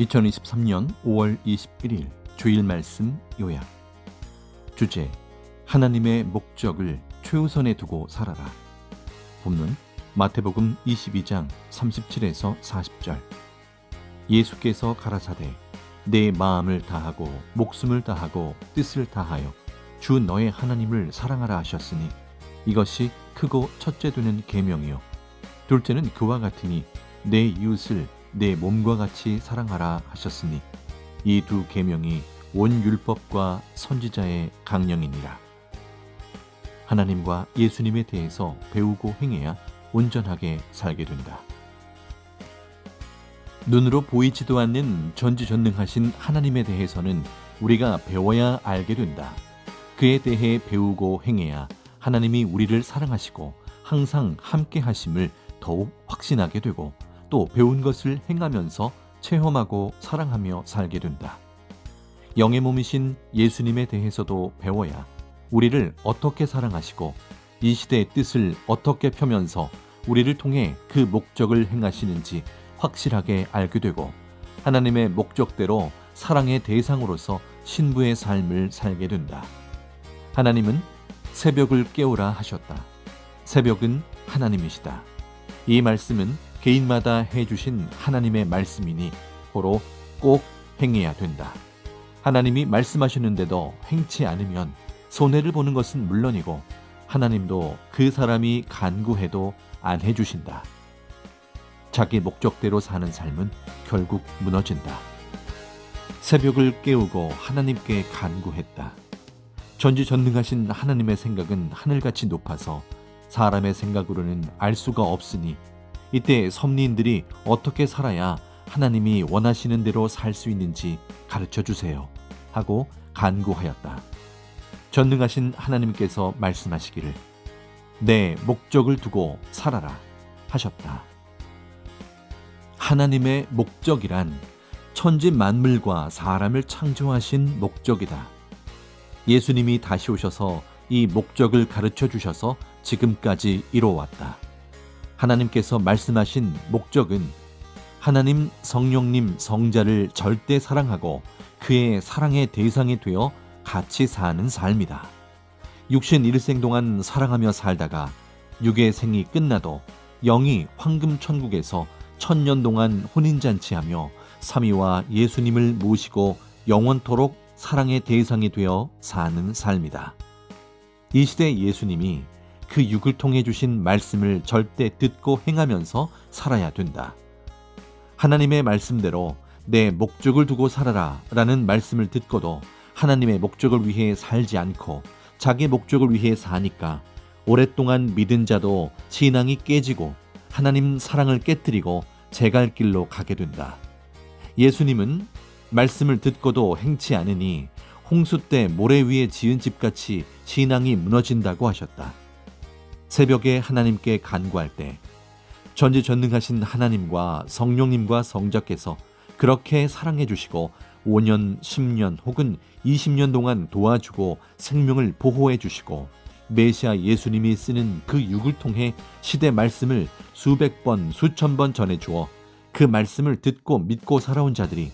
2023년 5월 21일 주일 말씀 요약. 주제: 하나님의 목적을 최우선에 두고 살아라. 본문 마태복음 22장 37에서 40절. 예수께서 가라사대 내 마음을 다하고 목숨을 다하고 뜻을 다하여 주 너의 하나님을 사랑하라 하셨으니 이것이 크고 첫째 두는 계명이요 둘째는 그와 같으니 내 이웃을 내 몸과 같이 사랑하라 하셨으니 이 두 계명이 온 율법과 선지자의 강령이니라. 하나님과 예수님에 대해서 배우고 행해야 온전하게 살게 된다. 눈으로 보이지도 않는 전지전능하신 하나님에 대해서는 우리가 배워야 알게 된다. 그에 대해 배우고 행해야 하나님이 우리를 사랑하시고 항상 함께 하심을 더욱 확신하게 되고 또 배운 것을 행하면서 체험하고 사랑하며 살게 된다. 영의 몸이신 예수님에 대해서도 배워야 우리를 어떻게 사랑하시고 이 시대의 뜻을 어떻게 펴면서 우리를 통해 그 목적을 행하시는지 확실하게 알게 되고 하나님의 목적대로 사랑의 대상으로서 신부의 삶을 살게 된다. 하나님은 새벽을 깨우라 하셨다. 새벽은 하나님이시다. 이 말씀은 개인마다 해주신 하나님의 말씀이니 고로 꼭 행해야 된다. 하나님이 말씀하셨는데도 행치 않으면 손해를 보는 것은 물론이고 하나님도 그 사람이 간구해도 안 해주신다. 자기 목적대로 사는 삶은 결국 무너진다. 새벽을 깨우고 하나님께 간구했다. 전지전능하신 하나님의 생각은 하늘같이 높아서 사람의 생각으로는 알 수가 없으니 이때 섭리인들이 어떻게 살아야 하나님이 원하시는 대로 살 수 있는지 가르쳐 주세요 하고 간구하였다. 전능하신 하나님께서 말씀하시기를 내 목적을 두고 살아라 하셨다. 하나님의 목적이란 천지 만물과 사람을 창조하신 목적이다. 예수님이 다시 오셔서 이 목적을 가르쳐 주셔서 지금까지 이뤄왔다. 하나님께서 말씀하신 목적은 하나님 성령님 성자를 절대 사랑하고 그의 사랑의 대상이 되어 같이 사는 삶이다. 육신 일생 동안 사랑하며 살다가 육의 생이 끝나도 영이 황금천국에서 1000년 동안 혼인잔치하며 삼위와 예수님을 모시고 영원토록 사랑의 대상이 되어 사는 삶이다. 이 시대 예수님이 그 육을 통해 주신 말씀을 절대 듣고 행하면서 살아야 된다. 하나님의 말씀대로 내 목적을 두고 살아라 라는 말씀을 듣고도 하나님의 목적을 위해 살지 않고 자기 목적을 위해 사니까 오랫동안 믿은 자도 신앙이 깨지고 하나님 사랑을 깨뜨리고 제갈 길로 가게 된다. 예수님은 말씀을 듣고도 행치 않으니 홍수 때 모래 위에 지은 집같이 신앙이 무너진다고 하셨다. 새벽에 하나님께 간구할 때 전지전능하신 하나님과 성령님과 성자께서 그렇게 사랑해 주시고 5년, 10년 혹은 20년 동안 도와주고 생명을 보호해 주시고 메시아 예수님이 쓰는 그 육을 통해 시대 말씀을 수백 번, 수천 번 전해주어 그 말씀을 듣고 믿고 살아온 자들이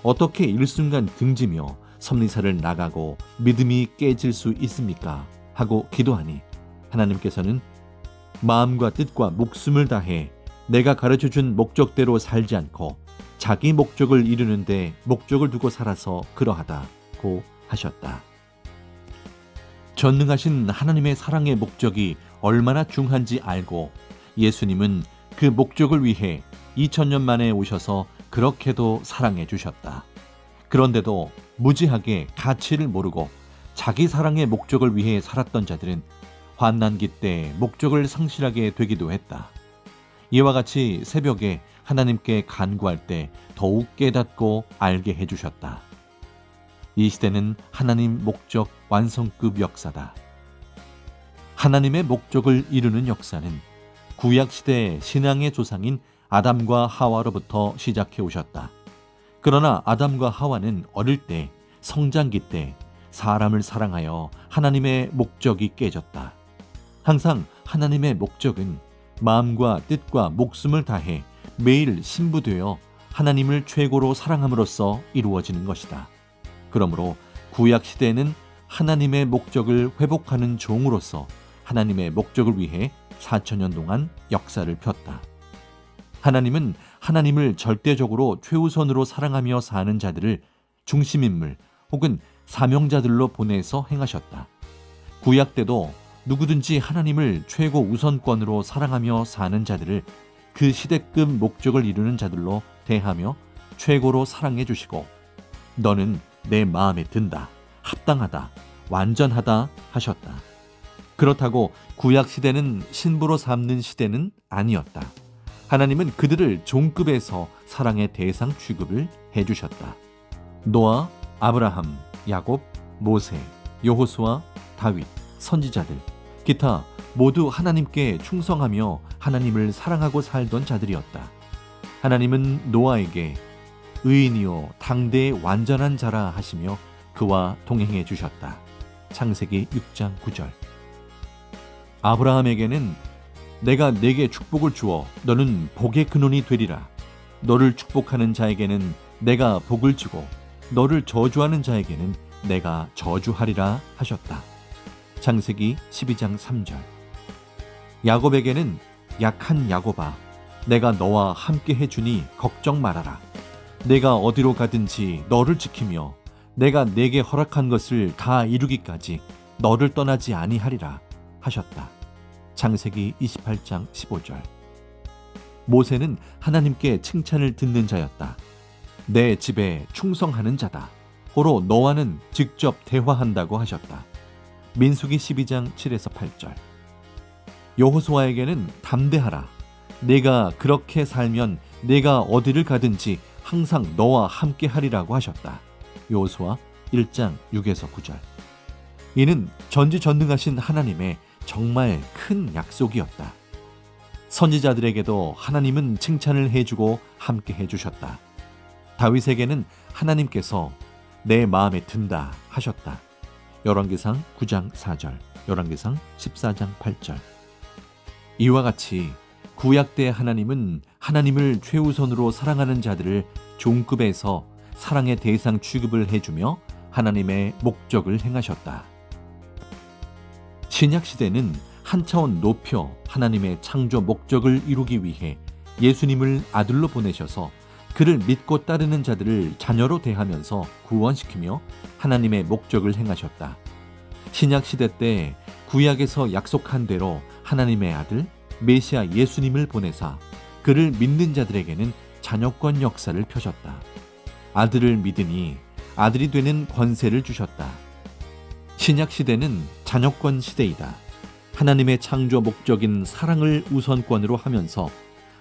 어떻게 일순간 등지며 섭리사를 나가고 믿음이 깨질 수 있습니까? 하고 기도하니 하나님께서는 마음과 뜻과 목숨을 다해 내가 가르쳐준 목적대로 살지 않고 자기 목적을 이루는데 목적을 두고 살아서 그러하다고 하셨다. 전능하신 하나님의 사랑의 목적이 얼마나 중한지 알고 예수님은 그 목적을 위해 2000년 만에 오셔서 그렇게도 사랑해 주셨다. 그런데도 무지하게 가치를 모르고 자기 사랑의 목적을 위해 살았던 자들은 환난기 때 목적을 상실하게 되기도 했다. 이와 같이 새벽에 하나님께 간구할 때 더욱 깨닫고 알게 해주셨다. 이 시대는 하나님 목적 완성급 역사다. 하나님의 목적을 이루는 역사는 구약시대 신앙의 조상인 아담과 하와로부터 시작해 오셨다. 그러나 아담과 하와는 어릴 때, 성장기 때 사람을 사랑하여 하나님의 목적이 깨졌다. 항상 하나님의 목적은 마음과 뜻과 목숨을 다해 매일 신부되어 하나님을 최고로 사랑함으로써 이루어지는 것이다. 그러므로 구약 시대에는 하나님의 목적을 회복하는 종으로서 하나님의 목적을 위해 4,000년 동안 역사를 폈다. 하나님은 하나님을 절대적으로 최우선으로 사랑하며 사는 자들을 중심인물 혹은 사명자들로 보내서 행하셨다. 구약 때도 누구든지 하나님을 최고 우선권으로 사랑하며 사는 자들을 그 시대급 목적을 이루는 자들로 대하며 최고로 사랑해 주시고 너는 내 마음에 든다, 합당하다, 완전하다 하셨다. 그렇다고 구약 시대는 신부로 삼는 시대는 아니었다. 하나님은 그들을 종급에서 사랑의 대상 취급을 해주셨다. 노아, 아브라함, 야곱, 모세, 여호수아, 다윗, 선지자들, 기타 모두 하나님께 충성하며 하나님을 사랑하고 살던 자들이었다. 하나님은 노아에게 의인이요 당대의 완전한 자라 하시며 그와 동행해 주셨다. 창세기 6장 9절. 아브라함에게는 내가 내게 축복을 주어 너는 복의 근원이 되리라. 너를 축복하는 자에게는 내가 복을 주고 너를 저주하는 자에게는 내가 저주하리라 하셨다. 창세기 12장 3절. 야곱에게는 약한 야곱아, 내가 너와 함께 해주니 걱정 말아라. 내가 어디로 가든지 너를 지키며 내가 내게 허락한 것을 다 이루기까지 너를 떠나지 아니하리라 하셨다. 창세기 28장 15절. 모세는 하나님께 칭찬을 듣는 자였다. 내 집에 충성하는 자다. 호로 너와는 직접 대화한다고 하셨다. 민수기 12장 7에서 8절. 여호수아에게는 담대하라. 내가 그렇게 살면 내가 어디를 가든지 항상 너와 함께 하리라고 하셨다. 여호수아 1장 6에서 9절. 이는 전지전능하신 하나님의 정말 큰 약속이었다. 선지자들에게도 하나님은 칭찬을 해주고 함께 해주셨다. 다윗에게는 하나님께서 내 마음에 든다 하셨다. 열왕기상 9장 4절, 열왕기상 14장 8절. 이와 같이 구약 때 하나님은 하나님을 최우선으로 사랑하는 자들을 종급에서 사랑의 대상 취급을 해주며 하나님의 목적을 행하셨다. 신약 시대는 한 차원 높여 하나님의 창조 목적을 이루기 위해 예수님을 아들로 보내셔서 그를 믿고 따르는 자들을 자녀로 대하면서 구원시키며 하나님의 목적을 행하셨다. 신약 시대 때 구약에서 약속한 대로 하나님의 아들 메시아 예수님을 보내사 그를 믿는 자들에게는 자녀권 역사를 펴셨다. 아들을 믿으니 아들이 되는 권세를 주셨다. 신약 시대는 자녀권 시대이다. 하나님의 창조 목적인 사랑을 우선권으로 하면서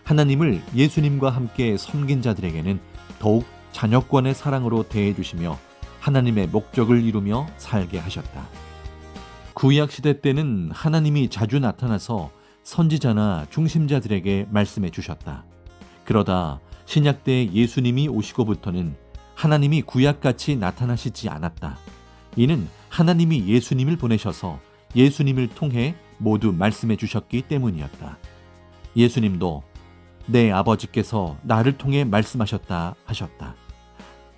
하나님을 예수님과 함께 섬긴 자들에게는 더욱 자녀권의 사랑으로 대해주시며 하나님의 목적을 이루며 살게 하셨다. 구약 시대 때는 하나님이 자주 나타나서 선지자나 중심자들에게 말씀해 주셨다. 그러다 신약 때 예수님이 오시고부터는 하나님이 구약같이 나타나시지 않았다. 이는 하나님이 예수님을 보내셔서 예수님을 통해 모두 말씀해 주셨기 때문이었다. 예수님도 내 아버지께서 나를 통해 말씀하셨다 하셨다.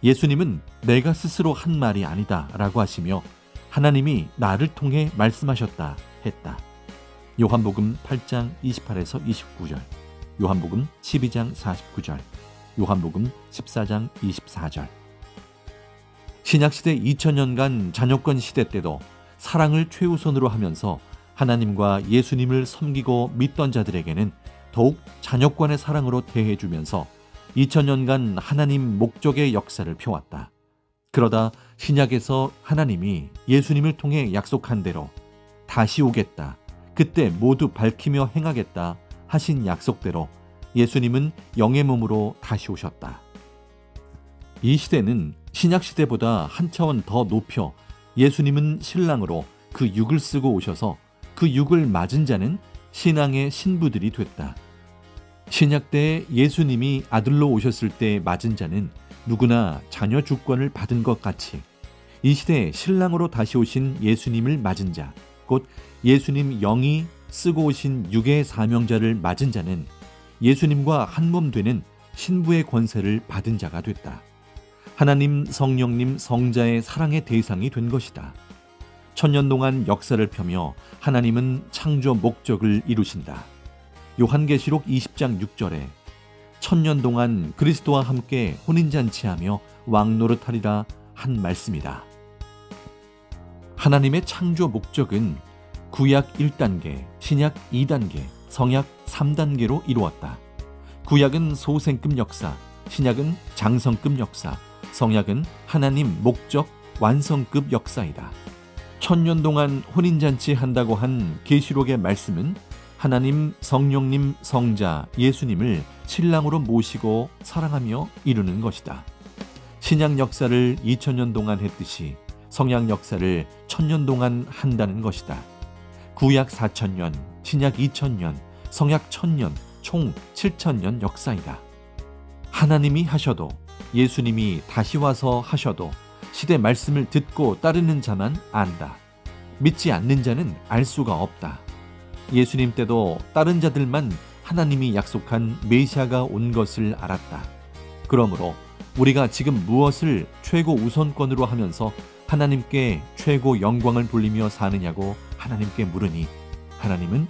예수님은 내가 스스로 한 말이 아니다 라고 하시며 하나님이 나를 통해 말씀하셨다 했다. 요한복음 8장 28에서 29절, 요한복음 12장 49절, 요한복음 14장 24절. 신약시대 2000년간 자녀권 시대 때도 사랑을 최우선으로 하면서 하나님과 예수님을 섬기고 믿던 자들에게는 더욱 자녀권의 사랑으로 대해주면서 2000년간 하나님 목적의 역사를 펴왔다. 그러다 신약에서 하나님이 예수님을 통해 약속한 대로 다시 오겠다, 그때 모두 밝히며 행하겠다 하신 약속대로 예수님은 영의 몸으로 다시 오셨다. 이 시대는 신약 시대보다 한 차원 더 높여 예수님은 신랑으로 그 육을 쓰고 오셔서 그 육을 맞은 자는 신앙의 신부들이 됐다. 신약 때 예수님이 아들로 오셨을 때 맞은 자는 누구나 자녀 주권을 받은 것 같이 이 시대에 신랑으로 다시 오신 예수님을 맞은 자, 곧 예수님 영이 쓰고 오신 육의 사명자를 맞은 자는 예수님과 한 몸 되는 신부의 권세를 받은 자가 됐다. 하나님, 성령님, 성자의 사랑의 대상이 된 것이다. 천년 동안 역사를 펴며 하나님은 창조 목적을 이루신다. 요한계시록 20장 6절에 천년 동안 그리스도와 함께 혼인잔치하며 왕노릇하리라 한 말씀이다. 하나님의 창조 목적은 구약 1단계, 신약 2단계, 성약 3단계로 이루었다. 구약은 소생급 역사, 신약은 장성급 역사, 성약은 하나님 목적 완성급 역사이다. 천년 동안 혼인잔치 한다고 한 계시록의 말씀은 하나님, 성령님, 성자, 예수님을 신랑으로 모시고 사랑하며 이루는 것이다. 신약 역사를 2000년 동안 했듯이 성약 역사를 1000년 동안 한다는 것이다. 구약 4000년, 신약 2000년, 성약 1000년, 총 7000년 역사이다. 하나님이 하셔도 예수님이 다시 와서 하셔도 시대 말씀을 듣고 따르는 자만 안다. 믿지 않는 자는 알 수가 없다. 예수님 때도 다른 자들만 하나님이 약속한 메시아가 온 것을 알았다. 그러므로 우리가 지금 무엇을 최고 우선권으로 하면서 하나님께 최고 영광을 돌리며 사느냐고 하나님께 물으니 하나님은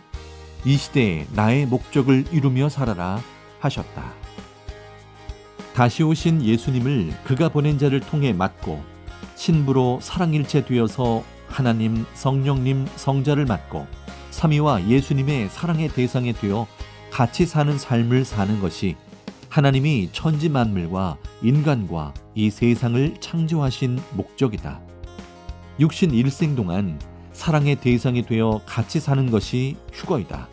이 시대에 나의 목적을 이루며 살아라 하셨다. 다시 오신 예수님을 그가 보낸 자를 통해 맡고 신부로 사랑일체 되어서 하나님, 성령님, 성자를 맡고 삼위와 예수님의 사랑의 대상이 되어 같이 사는 삶을 사는 것이 하나님이 천지 만물과 인간과 이 세상을 창조하신 목적이다. 육신 일생 동안 사랑의 대상이 되어 같이 사는 것이 휴거이다.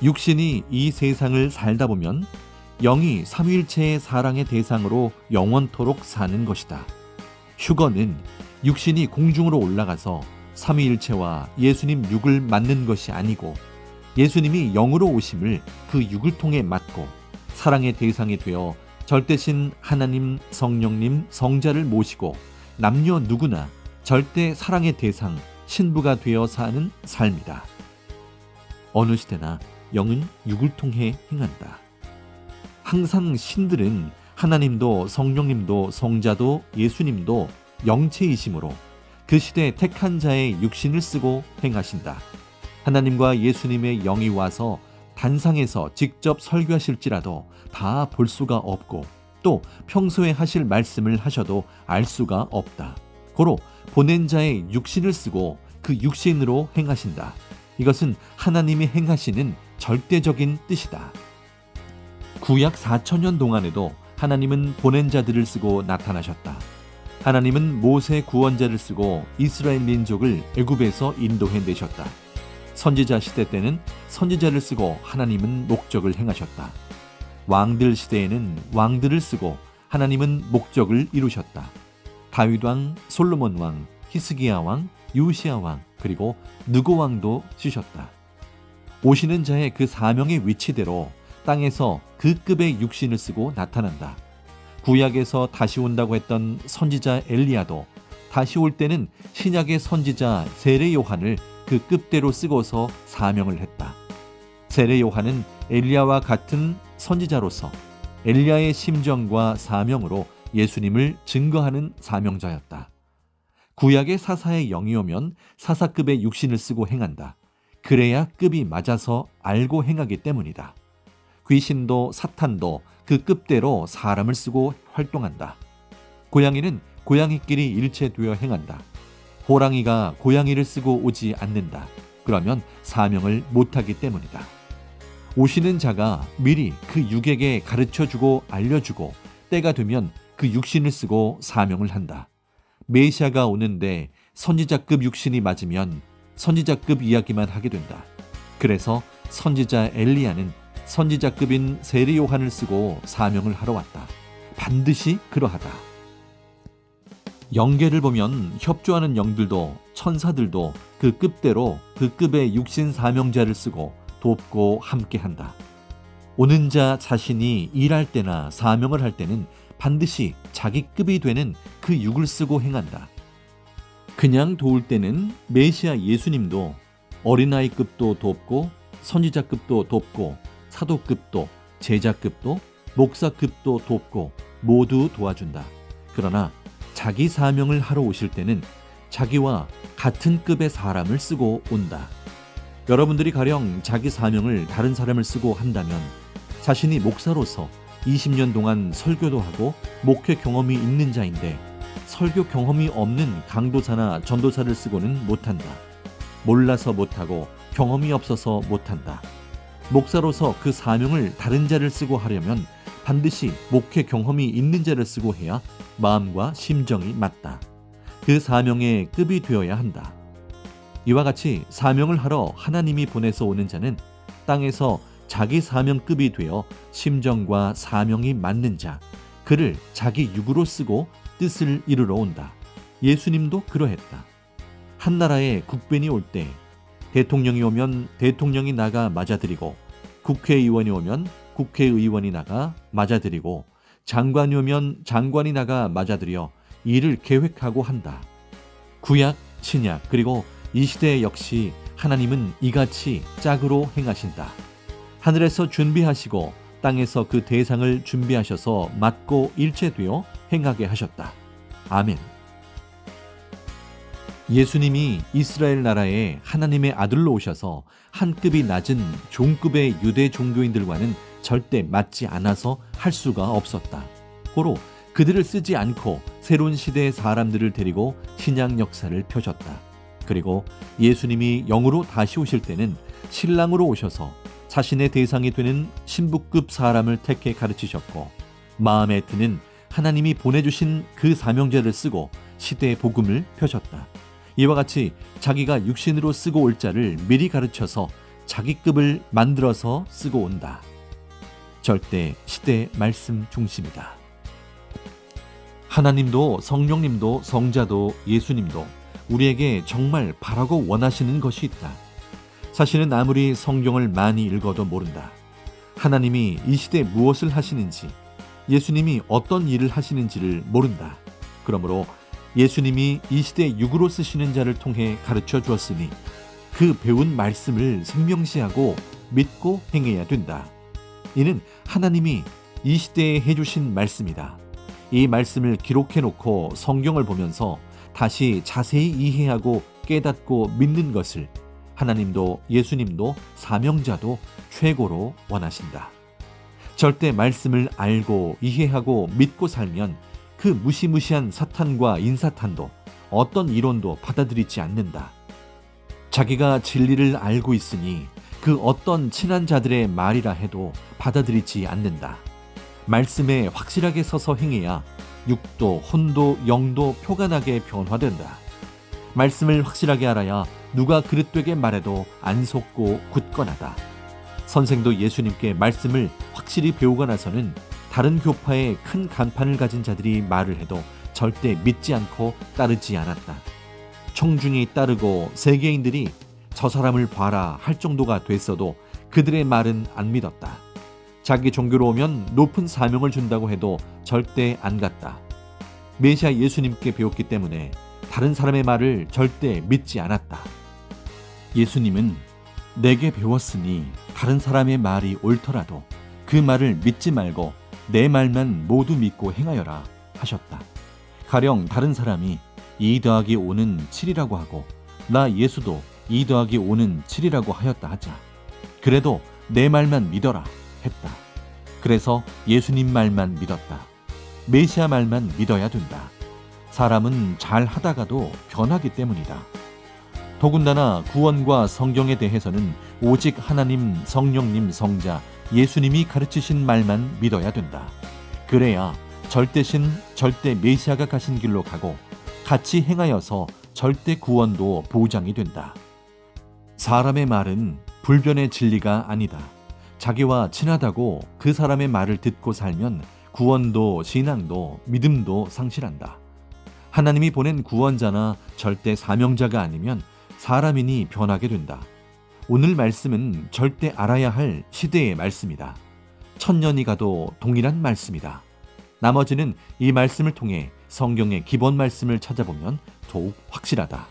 육신이 이 세상을 살다 보면 영이 삼위일체의 사랑의 대상으로 영원토록 사는 것이다. 휴거는 육신이 공중으로 올라가서 삼위일체와 예수님 육을 맞는 것이 아니고 예수님이 영으로 오심을 그 육을 통해 맞고 사랑의 대상이 되어 절대신 하나님, 성령님, 성자를 모시고 남녀 누구나 절대 사랑의 대상, 신부가 되어 사는 삶이다. 어느 시대나 영은 육을 통해 행한다. 항상 신들은 하나님도 성령님도 성자도 예수님도 영체이심으로 그 시대에 택한 자의 육신을 쓰고 행하신다. 하나님과 예수님의 영이 와서 단상에서 직접 설교하실지라도 다 볼 수가 없고 또 평소에 하실 말씀을 하셔도 알 수가 없다. 고로 보낸 자의 육신을 쓰고 그 육신으로 행하신다. 이것은 하나님이 행하시는 절대적인 뜻이다. 구약 4000년 동안에도 하나님은 보낸 자들을 쓰고 나타나셨다. 하나님은 모세 구원자를 쓰고 이스라엘 민족을 애굽에서 인도해내셨다. 선지자 시대 때는 선지자를 쓰고 하나님은 목적을 행하셨다. 왕들 시대에는 왕들을 쓰고 하나님은 목적을 이루셨다. 다윗 왕, 솔로몬 왕, 히스기야 왕, 요시야 왕, 그리고 느고 왕도 쓰셨다. 오시는 자의 그 사명의 위치대로 땅에서 그 급의 육신을 쓰고 나타난다. 구약에서 다시 온다고 했던 선지자 엘리야도 다시 올 때는 신약의 선지자 세례 요한을 그 급대로 쓰고서 사명을 했다. 세례 요한은 엘리야와 같은 선지자로서 엘리야의 심정과 사명으로 예수님을 증거하는 사명자였다. 구약의 사사의 영이 오면 사사급의 육신을 쓰고 행한다. 그래야 급이 맞아서 알고 행하기 때문이다. 귀신도 사탄도 그 급대로 사람을 쓰고 활동한다. 고양이는 고양이끼리 일체되어 행한다. 호랑이가 고양이를 쓰고 오지 않는다. 그러면 사명을 못하기 때문이다. 오시는 자가 미리 그 육에게 가르쳐주고 알려주고 때가 되면 그 육신을 쓰고 사명을 한다. 메시아가 오는데 선지자급 육신이 맞으면 선지자급 이야기만 하게 된다. 그래서 선지자 엘리야는 선지자급인 세례 요한을 쓰고 사명을 하러 왔다. 반드시 그러하다. 영계를 보면 협조하는 영들도 천사들도 그 급대로 그 급의 육신 사명자를 쓰고 돕고 함께한다. 오는 자 자신이 일할 때나 사명을 할 때는 반드시 자기 급이 되는 그 육을 쓰고 행한다. 그냥 도울 때는 메시아 예수님도 어린아이급도 돕고 선지자급도 돕고 사도급도 제자급도 목사급도 돕고 모두 도와준다. 그러나 자기 사명을 하러 오실 때는 자기와 같은 급의 사람을 쓰고 온다. 여러분들이 가령 자기 사명을 다른 사람을 쓰고 한다면 자신이 목사로서 20년 동안 설교도 하고 목회 경험이 있는 자인데 설교 경험이 없는 강도사나 전도사를 쓰고는 못한다. 몰라서 못하고 경험이 없어서 못한다. 목사로서 그 사명을 다른 자를 쓰고 하려면 반드시 목회 경험이 있는 자를 쓰고 해야 마음과 심정이 맞다. 그 사명의 급이 되어야 한다. 이와 같이 사명을 하러 하나님이 보내서 오는 자는 땅에서 자기 사명급이 되어 심정과 사명이 맞는 자, 그를 자기 육으로 쓰고 뜻을 이루러 온다. 예수님도 그러했다. 한 나라에 국빈이 올 때 대통령이 오면 대통령이 나가 맞아들이고 국회의원이 오면 국회의원이 나가 맞아들이고 장관이 오면 장관이 나가 맞아들여 일을 계획하고 한다. 구약, 신약 그리고 이 시대 역시 하나님은 이같이 짝으로 행하신다. 하늘에서 준비하시고 땅에서 그 대상을 준비하셔서 맞고 일체되어 행하게 하셨다. 아멘. 예수님이 이스라엘 나라에 하나님의 아들로 오셔서 한 급이 낮은 종급의 유대 종교인들과는 절대 맞지 않아서 할 수가 없었다. 고로 그들을 쓰지 않고 새로운 시대의 사람들을 데리고 신약 역사를 펴셨다. 그리고 예수님이 영으로 다시 오실 때는 신랑으로 오셔서 자신의 대상이 되는 신부급 사람을 택해 가르치셨고 마음에 드는 하나님이 보내주신 그 사명자를 쓰고 시대의 복음을 펴셨다. 이와 같이 자기가 육신으로 쓰고 올 자를 미리 가르쳐서 자기 급을 만들어서 쓰고 온다. 절대 시대 말씀 중심이다. 하나님도 성령님도 성자도 예수님도 우리에게 정말 바라고 원하시는 것이 있다. 사실은 아무리 성경을 많이 읽어도 모른다. 하나님이 이 시대에 무엇을 하시는지, 예수님이 어떤 일을 하시는지를 모른다. 그러므로 예수님이 이 시대 육으로 쓰시는 자를 통해 가르쳐 주었으니 그 배운 말씀을 생명시하고 믿고 행해야 된다. 이는 하나님이 이 시대에 해주신 말씀이다. 이 말씀을 기록해놓고 성경을 보면서 다시 자세히 이해하고 깨닫고 믿는 것을 하나님도 예수님도 사명자도 최고로 원하신다. 절대 말씀을 알고 이해하고 믿고 살면 그 무시무시한 사탄과 인사탄도 어떤 이론도 받아들이지 않는다. 자기가 진리를 알고 있으니 그 어떤 친한 자들의 말이라 해도 받아들이지 않는다. 말씀에 확실하게 서서 행해야 육도, 혼도, 영도 표가 나게 변화된다. 말씀을 확실하게 알아야 누가 그릇되게 말해도 안 속고 굳건하다. 선생도 예수님께 말씀을 확실히 배우고 나서는 다른 교파에 큰 간판을 가진 자들이 말을 해도 절대 믿지 않고 따르지 않았다. 청중이 따르고 세계인들이 저 사람을 봐라 할 정도가 됐어도 그들의 말은 안 믿었다. 자기 종교로 오면 높은 사명을 준다고 해도 절대 안 갔다. 메시아 예수님께 배웠기 때문에 다른 사람의 말을 절대 믿지 않았다. 예수님은 내게 배웠으니 다른 사람의 말이 옳더라도 그 말을 믿지 말고 내 말만 모두 믿고 행하여라 하셨다. 가령 다른 사람이 2 더하기 5는 7이라고 하고 나 예수도 2 더하기 5는 7이라고 하였다 하자. 그래도 내 말만 믿어라 했다. 그래서 예수님 말만 믿었다. 메시아 말만 믿어야 된다. 사람은 잘 하다가도 변하기 때문이다. 더군다나 구원과 성경에 대해서는 오직 하나님, 성령님, 성자, 예수님이 가르치신 말만 믿어야 된다. 그래야 절대신, 절대 메시아가 가신 길로 가고 같이 행하여서 절대 구원도 보장이 된다. 사람의 말은 불변의 진리가 아니다. 자기와 친하다고 그 사람의 말을 듣고 살면 구원도 신앙도 믿음도 상실한다. 하나님이 보낸 구원자나 절대 사명자가 아니면 사람이니 변하게 된다. 오늘 말씀은 절대 알아야 할 시대의 말씀이다. 1000년이 가도 동일한 말씀이다. 나머지는 이 말씀을 통해 성경의 기본 말씀을 찾아보면 더욱 확실하다.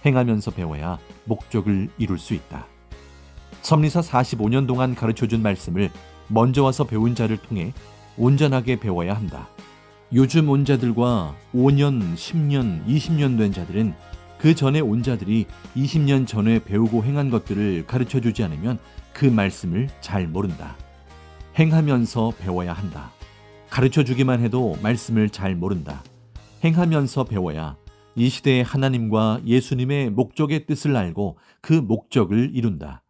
행하면서 배워야 목적을 이룰 수 있다. 섭리사 45년 동안 가르쳐준 말씀을 먼저 와서 배운 자를 통해 온전하게 배워야 한다. 요즘 온 자들과 5년, 10년, 20년 된 자들은 그 전에 온 자들이 20년 전에 배우고 행한 것들을 가르쳐주지 않으면 그 말씀을 잘 모른다. 행하면서 배워야 한다. 가르쳐주기만 해도 말씀을 잘 모른다. 행하면서 배워야 이 시대의 하나님과 예수님의 목적의 뜻을 알고 그 목적을 이룬다.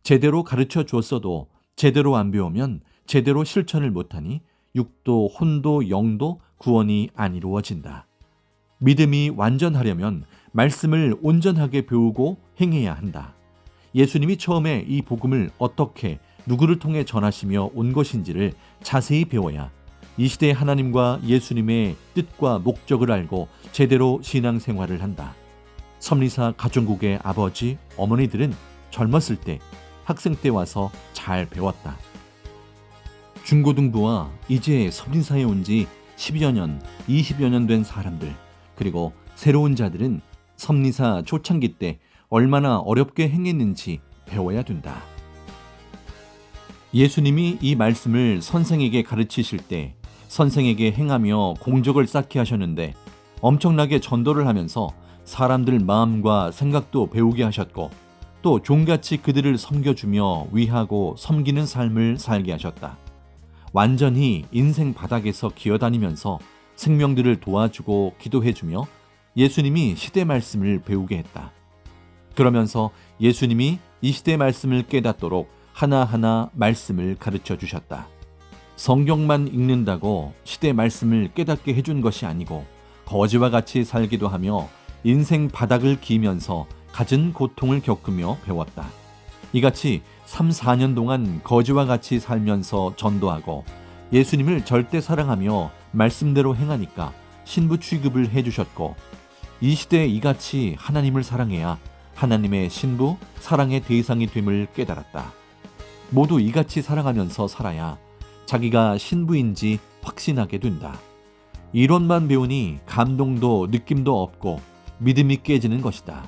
제대로 가르쳐 주었어도 제대로 안 배우면 제대로 실천을 못하니 육도, 혼도, 영도 구원이 안 이루어진다. 믿음이 완전하려면 말씀을 온전하게 배우고 행해야 한다. 예수님이 처음에 이 복음을 어떻게 누구를 통해 전하시며 온 것인지를 자세히 배워야 이 시대의 하나님과 예수님의 뜻과 목적을 알고 제대로 신앙생활을 한다. 섭리사 가정국의 아버지, 어머니들은 젊었을 때, 학생 때 와서 잘 배웠다. 중고등부와 이제 섭리사에 온 지 10여 년, 20여 년 된 사람들, 그리고 새로운 자들은 섭리사 초창기 때 얼마나 어렵게 행했는지 배워야 된다. 예수님이 이 말씀을 선생에게 가르치실 때 선생에게 행하며 공적을 쌓게 하셨는데 엄청나게 전도를 하면서 사람들 마음과 생각도 배우게 하셨고 또 종같이 그들을 섬겨주며 위하고 섬기는 삶을 살게 하셨다. 완전히 인생 바닥에서 기어다니면서 생명들을 도와주고 기도해주며 예수님이 시대 말씀을 배우게 했다. 그러면서 예수님이 이 시대 말씀을 깨닫도록 하나하나 말씀을 가르쳐 주셨다. 성경만 읽는다고 시대 말씀을 깨닫게 해준 것이 아니고 거지와 같이 살기도 하며 인생 바닥을 기면서 갖은 고통을 겪으며 배웠다. 이같이 3, 4년 동안 거지와 같이 살면서 전도하고 예수님을 절대 사랑하며 말씀대로 행하니까 신부 취급을 해주셨고 이 시대에 이같이 하나님을 사랑해야 하나님의 신부, 사랑의 대상이 됨을 깨달았다. 모두 이같이 사랑하면서 살아야 자기가 신부인지 확신하게 된다. 이론만 배우니 감동도 느낌도 없고 믿음이 깨지는 것이다.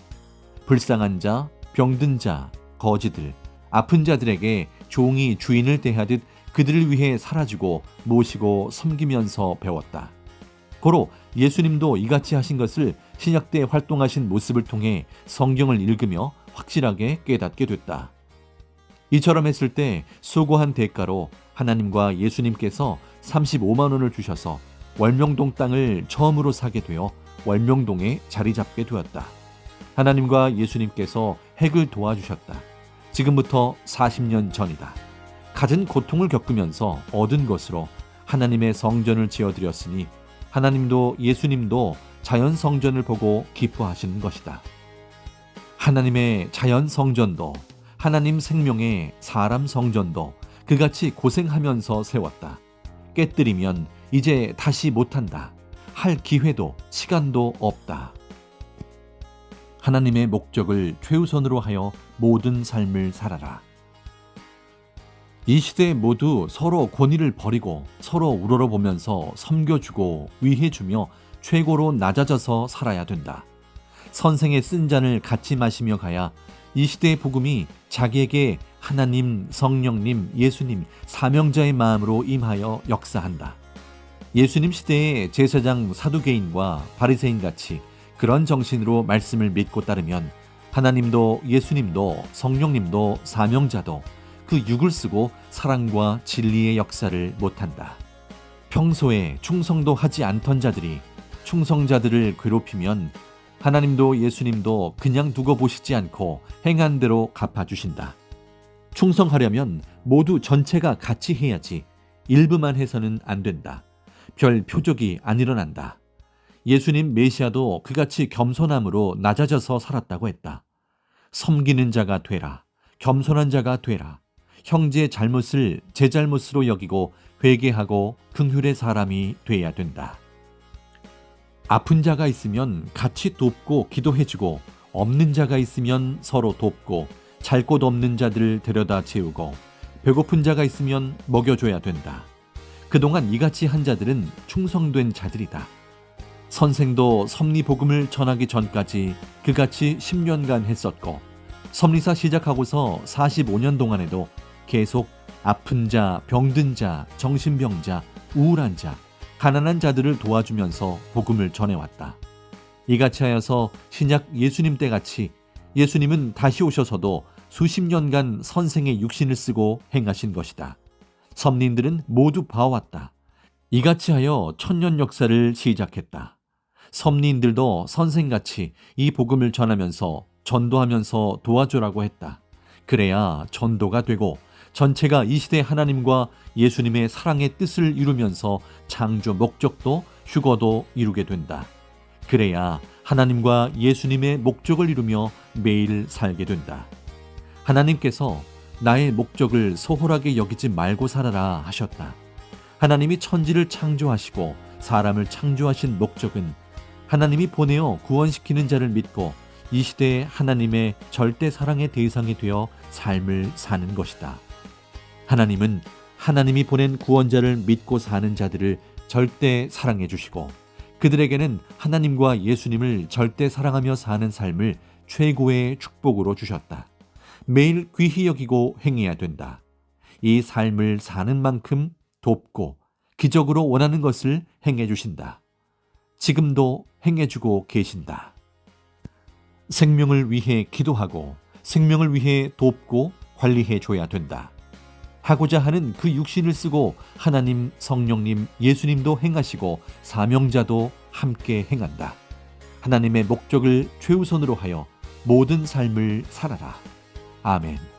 불쌍한 자, 병든 자, 거지들, 아픈 자들에게 종이 주인을 대하듯 그들을 위해 사라지고 모시고 섬기면서 배웠다. 고로 예수님도 이같이 하신 것을 신약 때 활동하신 모습을 통해 성경을 읽으며 확실하게 깨닫게 됐다. 이처럼 했을 때 수고한 대가로 하나님과 예수님께서 35만 원을 주셔서 월명동 땅을 처음으로 사게 되어 월명동에 자리 잡게 되었다. 하나님과 예수님께서 핵을 도와주셨다. 지금부터 40년 전이다. 갖은 고통을 겪으면서 얻은 것으로 하나님의 성전을 지어드렸으니 하나님도 예수님도 자연 성전을 보고 기뻐하시는 것이다. 하나님의 자연 성전도 하나님 생명의 사람 성전도 그같이 고생하면서 세웠다. 깨뜨리면 이제 다시 못한다. 할 기회도 시간도 없다. 하나님의 목적을 최우선으로 하여 모든 삶을 살아라. 이 시대에 모두 서로 권위를 버리고 서로 우러러보면서 섬겨주고 위해주며 최고로 낮아져서 살아야 된다. 선생의 쓴 잔을 같이 마시며 가야 이 시대의 복음이 자기에게 하나님, 성령님, 예수님, 사명자의 마음으로 임하여 역사한다. 예수님 시대의 제사장 사두개인과 바리새인같이 그런 정신으로 말씀을 믿고 따르면 하나님도 예수님도 성령님도 사명자도 그 육을 쓰고 사랑과 진리의 역사를 못한다. 평소에 충성도 하지 않던 자들이 충성자들을 괴롭히면 하나님도 예수님도 그냥 두고 보시지 않고 행한 대로 갚아주신다. 충성하려면 모두 전체가 같이 해야지 일부만 해서는 안 된다. 별 표적이 안 일어난다. 예수님 메시아도 그같이 겸손함으로 낮아져서 살았다고 했다. 섬기는 자가 되라. 겸손한 자가 되라. 형제의 잘못을 제 잘못으로 여기고 회개하고 긍휼의 사람이 돼야 된다. 아픈 자가 있으면 같이 돕고 기도해주고 없는 자가 있으면 서로 돕고 잘 곳 없는 자들을 데려다 채우고 배고픈 자가 있으면 먹여줘야 된다. 그동안 이같이 한 자들은 충성된 자들이다. 선생도 섭리 복음을 전하기 전까지 그같이 10년간 했었고 섭리사 시작하고서 45년 동안에도 계속 아픈 자, 병든 자, 정신병자, 우울한 자, 가난한 자들을 도와주면서 복음을 전해왔다. 이같이 하여서 신약 예수님 때같이 예수님은 다시 오셔서도 수십 년간 선생의 육신을 쓰고 행하신 것이다. 선민들은 모두 봐왔다. 이같이 하여 천년 역사를 시작했다. 선민들도 선생같이 이 복음을 전하면서 전도하면서 도와주라고 했다. 그래야 전도가 되고 전체가 이 시대 하나님과 예수님의 사랑의 뜻을 이루면서 창조 목적도 휴거도 이루게 된다. 그래야 하나님과 예수님의 목적을 이루며 매일 살게 된다. 하나님께서 나의 목적을 소홀하게 여기지 말고 살아라 하셨다. 하나님이 천지를 창조하시고 사람을 창조하신 목적은 하나님이 보내어 구원시키는 자를 믿고 이 시대의 하나님의 절대 사랑의 대상이 되어 삶을 사는 것이다. 하나님은 하나님이 보낸 구원자를 믿고 사는 자들을 절대 사랑해 주시고 그들에게는 하나님과 예수님을 절대 사랑하며 사는 삶을 최고의 축복으로 주셨다. 매일 귀히 여기고 행해야 된다. 이 삶을 사는 만큼 돕고 기적으로 원하는 것을 행해 주신다. 지금도 행해 주고 계신다. 생명을 위해 기도하고 생명을 위해 돕고 관리해 줘야 된다. 하고자 하는 그 육신을 쓰고 하나님, 성령님, 예수님도 행하시고 사명자도 함께 행한다. 하나님의 목적을 최우선으로 하여 모든 삶을 살아라. 아멘.